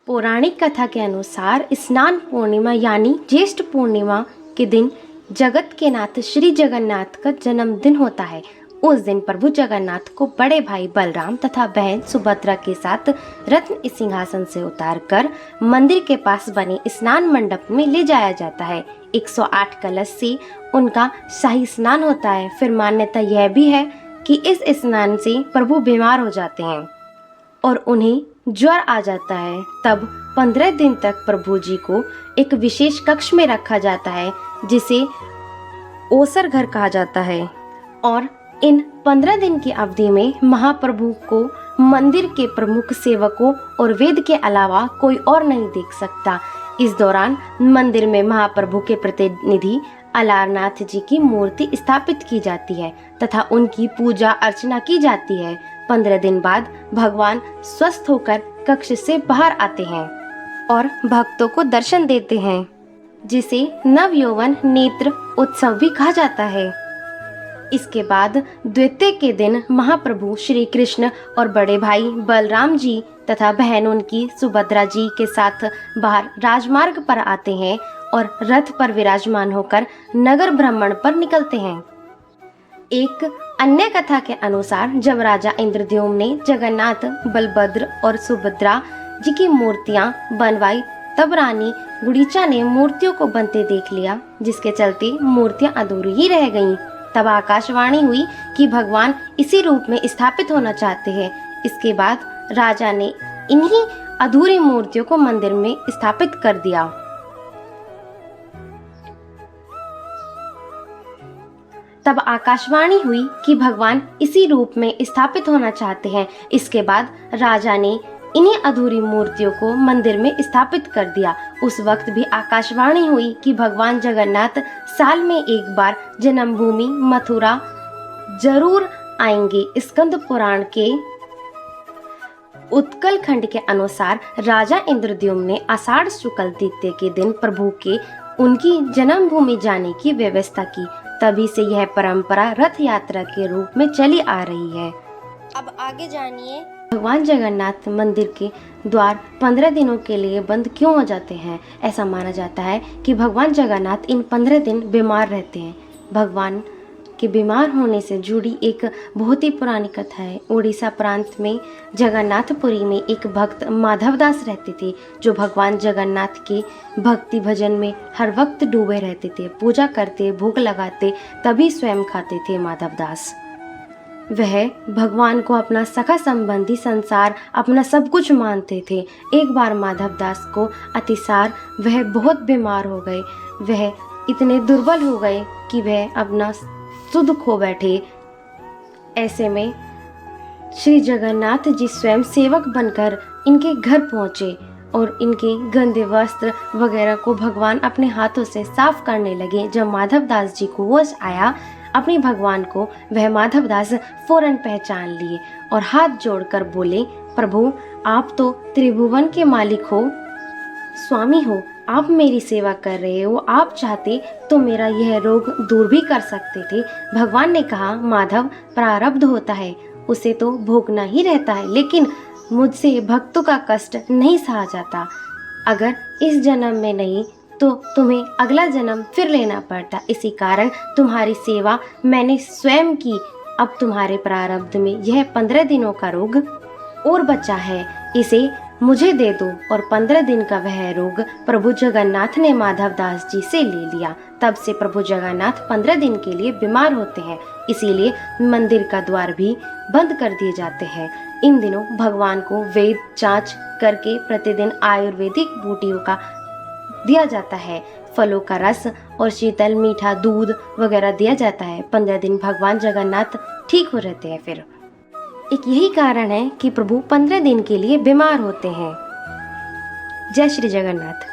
पौराणिक कथा के अनुसार स्नान पूर्णिमा यानी ज्येष्ठ पूर्णिमा के दिन जगत के नाथ श्री जगन्नाथ का जन्मदिन होता है। उस दिन प्रभु जगन्नाथ को बड़े भाई बलराम तथा बहन सुभद्रा के साथ रत्न सिंहासन से उतारकर मंदिर के पास बने स्नान मंडप में ले जाया जाता है। 108 कलश से उनका शाही स्नान होता है। फिर मान्यता यह भी है कि इस स्नान से प्रभु बीमार हो जाते हैं और उन्हें ज्वर आ जाता है। तब 15 दिन तक प्रभु जी को एक विशेष कक्ष में रखा जाता है जिसे ओसर घर कहा जाता है और इन 15 दिन की अवधि में महाप्रभु को मंदिर के प्रमुख सेवकों और वेद के अलावा कोई और नहीं देख सकता। इस दौरान मंदिर में महाप्रभु के प्रतिनिधि अलारनाथ जी की मूर्ति स्थापित की जाती है तथा उनकी पूजा अर्चना की जाती है। 15 दिन बाद भगवान स्वस्थ होकर कक्ष से बाहर आते हैं और भक्तों को दर्शन देते हैं, जिसे नवयौवन नेत्र उत्सव भी कहा जाता है। इसके बाद द्वितीय के दिन महाप्रभु श्री कृष्ण और बड़े भाई बलराम जी तथा बहन उनकी सुभद्रा जी के साथ बाहर राजमार्ग पर आते हैं और रथ पर विराजमान होकर नगर भ्रमण पर निकलते हैं। एक अन्य कथा के अनुसार जब राजा इंद्रद्युम्न ने जगन्नाथ, बलभद्र और सुभद्रा जी की मूर्तियां बनवाई तब रानी गुड़ीचा ने मूर्तियों को बनते देख लिया, जिसके चलते मूर्तियां अधूरी ही रह गईं। तब आकाशवाणी हुई कि भगवान इसी रूप में स्थापित होना चाहते हैं। इसके बाद राजा ने इन्हीं अधूरी मूर्तियों को मंदिर में स्थापित कर दिया। तब आकाशवाणी हुई कि भगवान इसी रूप में स्थापित होना चाहते हैं। इसके बाद राजा ने इन्हीं अधूरी मूर्तियों को मंदिर में स्थापित कर दिया। उस वक्त भी आकाशवाणी हुई कि भगवान जगन्नाथ साल में एक बार जन्मभूमि मथुरा जरूर आएंगे। स्कंद पुराण के उत्कल खंड के अनुसार राजा इंद्रद्युम्न ने आषाढ़ शुक्ल तृतीया के दिन प्रभु के उनकी जन्मभूमि जाने की व्यवस्था की। तभी से यह परंपरा रथ यात्रा के रूप में चली आ रही है। अब आगे जानिए भगवान जगन्नाथ मंदिर के द्वार 15 दिनों के लिए बंद क्यों हो जाते हैं। ऐसा माना जाता है कि भगवान जगन्नाथ इन 15 दिन बीमार रहते हैं। भगवान के बीमार होने से जुड़ी एक बहुत ही पुरानी कथा है। उड़ीसा प्रांत में जगन्नाथपुरी में एक भक्त माधवदास रहते थे, जो भगवान जगन्नाथ के भक्ति भजन में हर वक्त डूबे रहते थे। पूजा करते, भोग लगाते, तभी स्वयं खाते थे माधवदास। वह भगवान को अपना सखा संबंधी, संसार, अपना सब कुछ मानते थे। एक बार माधवदास को अतिसार, वह बहुत बीमार हो गए। वह इतने दुर्बल हो गए कि वह अपना सुध खो बैठे। ऐसे में श्री जगन्नाथ जी स्वयं सेवक बनकर इनके घर पहुंचे और इनके गंदे वस्त्र वगैरह को भगवान अपने हाथों से साफ करने लगे। जब माधवदास जी को होश आया अपने भगवान को, वह माधवदास फौरन पहचान लिए और हाथ जोड़कर बोले, प्रभु आप तो त्रिभुवन के मालिक हो, स्वामी हो, आप मेरी सेवा कर रहे हो। आप चाहते तो मेरा यह रोग दूर भी कर सकते थे। भगवान ने कहा, माधव प्रारब्ध होता है, उसे तो भोगना ही रहता है, लेकिन मुझसे भक्तों का कष्ट नहीं सहा जाता। अगर इस जन्म में नहीं तो तुम्हें अगला जन्म फिर लेना पड़ता। इसी कारण तुम्हारी सेवा मैंने स्वयं की। अब तुम्हारे प्रारब्ध में यह 15 दिनों का रोग और बचा है, इसे मुझे दे दो। और 15 दिन का वह रोग प्रभु जगन्नाथ ने माधवदास जी से ले लिया। तब से प्रभु जगन्नाथ 15 दिन के लिए बीमार होते हैं, इसीलिए मंदिर का द्वार भी बंद कर दिए जाते हैं। इन दिनों भगवान को वेद जांच करके प्रतिदिन आयुर्वेदिक बूटियों का दिया जाता है। फलों का रस और शीतल मीठा दूध वगैरह दिया जाता है। 15 दिन भगवान जगन्नाथ ठीक हो रहते हैं। फिर एक यही कारण है कि प्रभु 15 दिन के लिए बीमार होते हैं। जय श्री जगन्नाथ।